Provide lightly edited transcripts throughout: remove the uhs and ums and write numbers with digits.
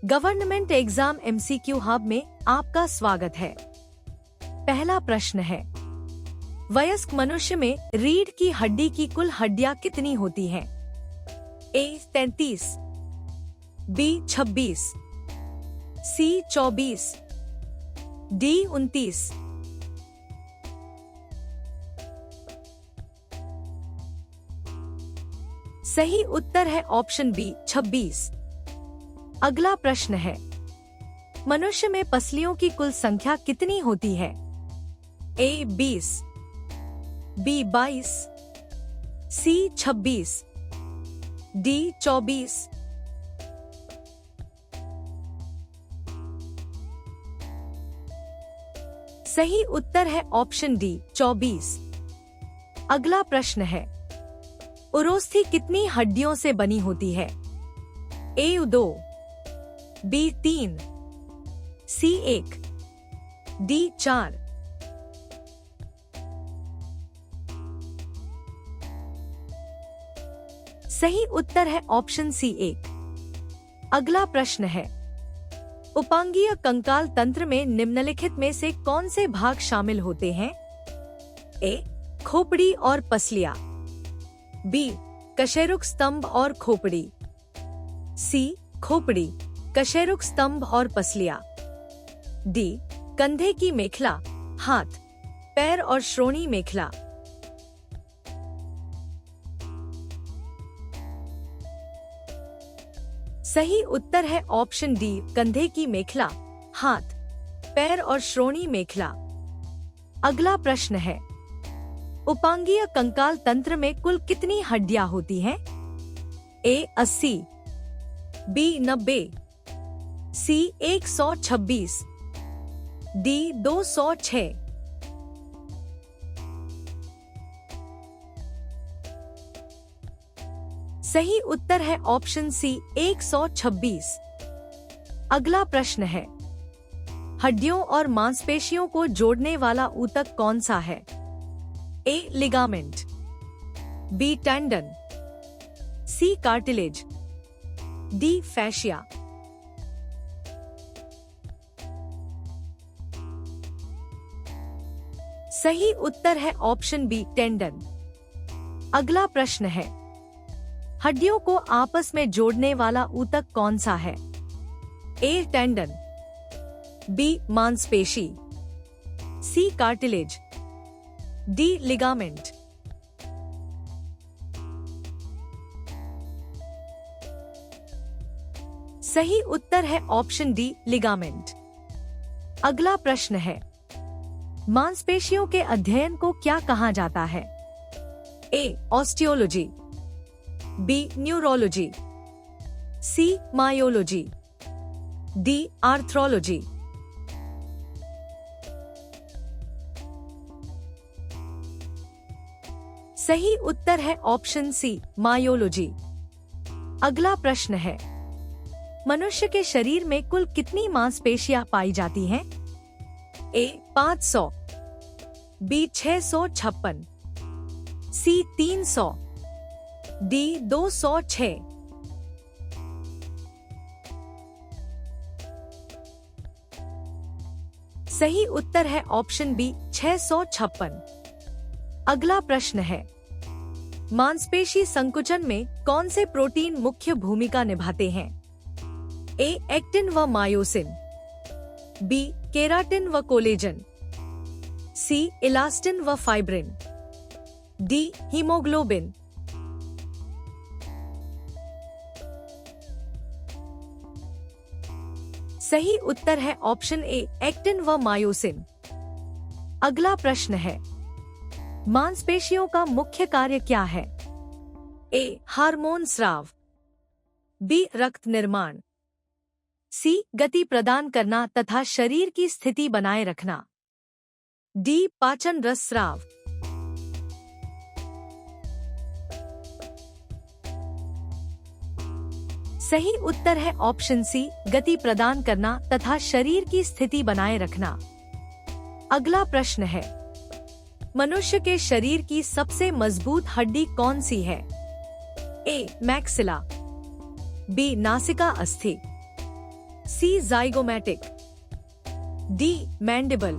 Government exam MCQ hub में आपका स्वागत है। पहला प्रश्न है, वयस्क मनुष्य में रीढ़ की हड्डी की कुल हड्डियां कितनी होती हैं? ए 33, बी 26, सी 24, डी 29। सही उत्तर है ऑप्शन बी 26। अगला प्रश्न है, मनुष्य में पसलियों की कुल संख्या कितनी होती है? ए 20, बी 22, सी 26, डी 24। सही उत्तर है ऑप्शन डी 24। अगला प्रश्न है, उरोस्थी कितनी हड्डियों से बनी होती है? ए 2, बी 3, सी 1, डी 4। सही उत्तर है ऑप्शन सी 1। अगला प्रश्न है, उपांगीय कंकाल तंत्र में निम्नलिखित में से कौन से भाग शामिल होते हैं? ए खोपड़ी और पसलियां, बी कशेरुक स्तंभ और खोपड़ी, सी खोपड़ी, कशेरुक स्तंभ और पसलियां, डी कंधे की मेखला, हाथ, पैर और श्रोणी मेखला। सही उत्तर है ऑप्शन डी कंधे की मेखला, हाथ, पैर और श्रोणी मेखला। अगला प्रश्न है, उपांगीय कंकाल तंत्र में कुल कितनी हड्डियां होती हैं? ए 80, बी 90, सी 126, डी 206। सही उत्तर है ऑप्शन सी 126। अगला प्रश्न है, हड्डियों और मांसपेशियों को जोड़ने वाला ऊतक कौन सा है? ए लिगामेंट, बी टेंडन, सी कार्टिलेज, डी फैशिया। सही उत्तर है ऑप्शन बी टेंडन। अगला प्रश्न है, हड्डियों को आपस में जोड़ने वाला ऊतक कौन सा है? ए टेंडन, बी मांसपेशी, सी कार्टिलेज, डी लिगामेंट। सही उत्तर है ऑप्शन डी लिगामेंट। अगला प्रश्न है, मांसपेशियों के अध्ययन को क्या कहा जाता है? ए ऑस्टियोलॉजी, बी न्यूरोलॉजी, सी मायोलॉजी, डी आर्थ्रोलॉजी। सही उत्तर है ऑप्शन सी मायोलॉजी। अगला प्रश्न है, मनुष्य के शरीर में कुल कितनी मांसपेशियां पाई जाती हैं? ए 500, बी 656, सी 300, डी 206। सही उत्तर है ऑप्शन बी 656। अगला प्रश्न है, मांसपेशी संकुचन में कौन से प्रोटीन मुख्य भूमिका निभाते हैं? ए एक्टिन व मायोसिन, बी केराटिन व कोलेजन, सी इलास्टिन व फाइब्रिन, डी हीमोग्लोबिन। सही उत्तर है ऑप्शन ए एक्टिन व मायोसिन। अगला प्रश्न है, मांसपेशियों का मुख्य कार्य क्या है? ए हार्मोन स्राव, बी रक्त निर्माण, सी गति प्रदान करना तथा शरीर की स्थिति बनाए रखना, डी पाचन रस स्राव। सही उत्तर है ऑप्शन सी गति प्रदान करना तथा शरीर की स्थिति बनाए रखना। अगला प्रश्न है, मनुष्य के शरीर की सबसे मजबूत हड्डी कौन सी है? ए मैक्सिला, बी नासिका अस्थि, सी जाइगोमैटिक, डी मैंडिबल।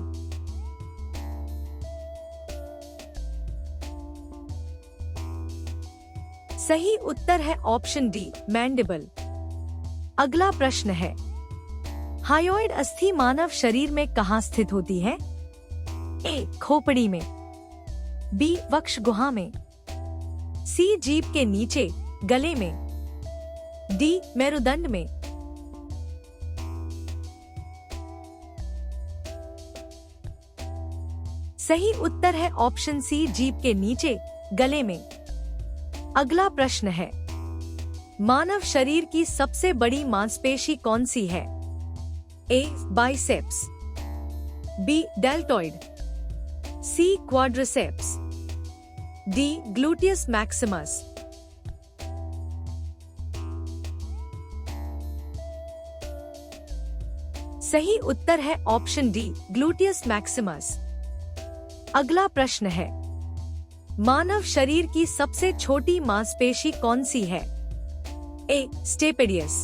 सही उत्तर है ऑप्शन डी मैंडिबल। अगला प्रश्न है, हायोइड अस्थि मानव शरीर में कहाँ स्थित होती है? ए खोपड़ी में, बी वक्ष गुहा में, सी जीभ के नीचे गले में, डी मेरुदंड में। सही उत्तर है ऑप्शन सी जीभ के नीचे गले में। अगला प्रश्न है, मानव शरीर की सबसे बड़ी मांसपेशी कौन सी है? ए बाइसेप्स, बी डेल्टॉइड, सी क्वाड्रिसेप्स, डी ग्लूटियस मैक्सिमस। सही उत्तर है ऑप्शन डी ग्लूटियस मैक्सिमस। अगला प्रश्न है, मानव शरीर की सबसे छोटी मांसपेशी कौन सी है? ए स्टेपेडियस,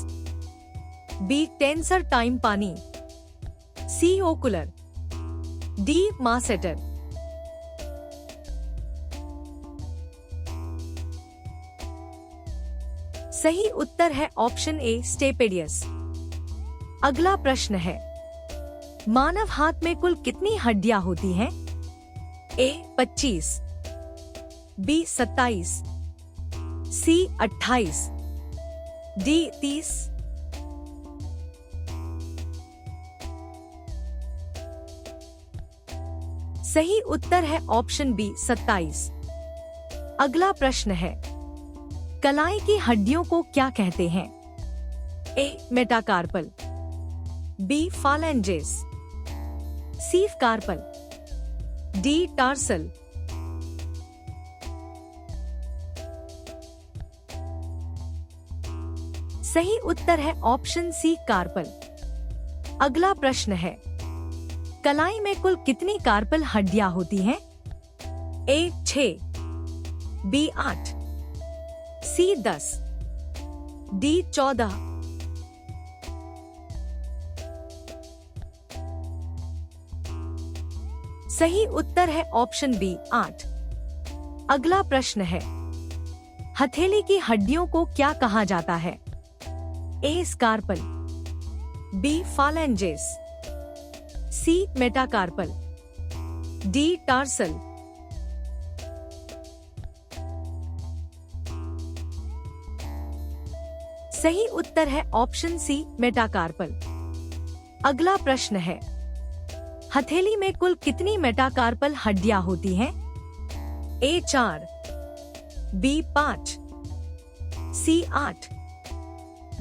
बी टेंसर टाइम्पानी, सी ओकुलर, डी मासेटर। सही उत्तर है ऑप्शन ए स्टेपेडियस। अगला प्रश्न है, मानव हाथ में कुल कितनी हड्डियां होती हैं? ए 25, बी 27, सी 28, डी 30। सही उत्तर है ऑप्शन बी 27। अगला प्रश्न है, कलाई की हड्डियों को क्या कहते हैं? ए मेटाकार्पल, बी फालेंजेस, सी कार्पल, डी टार्सल। सही उत्तर है ऑप्शन सी कार्पल। अगला प्रश्न है, कलाई में कुल कितनी कार्पल हड्डियां होती हैं? ए 6, बी 8, सी 10, डी 14। सही उत्तर है ऑप्शन बी 8। अगला प्रश्न है, हथेली की हड्डियों को क्या कहा जाता है? ए स्कार्पल, बी फालेंजेस, सी मेटाकार्पल, डी टार्सल। सही उत्तर है ऑप्शन सी मेटाकार्पल। अगला प्रश्न है, हथेली में कुल कितनी मेटाकार्पल हड्डियां होती हैं? ए 4, बी 5, सी 8,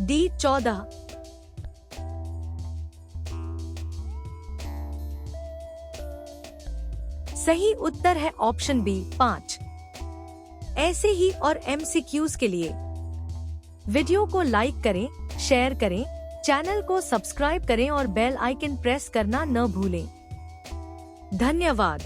डी 14। सही उत्तर है ऑप्शन बी 5। ऐसे ही और MCQs के लिए वीडियो को लाइक करें, शेयर करें, चैनल को सब्सक्राइब करें और बेल आइकन प्रेस करना न भूलें। धन्यवाद।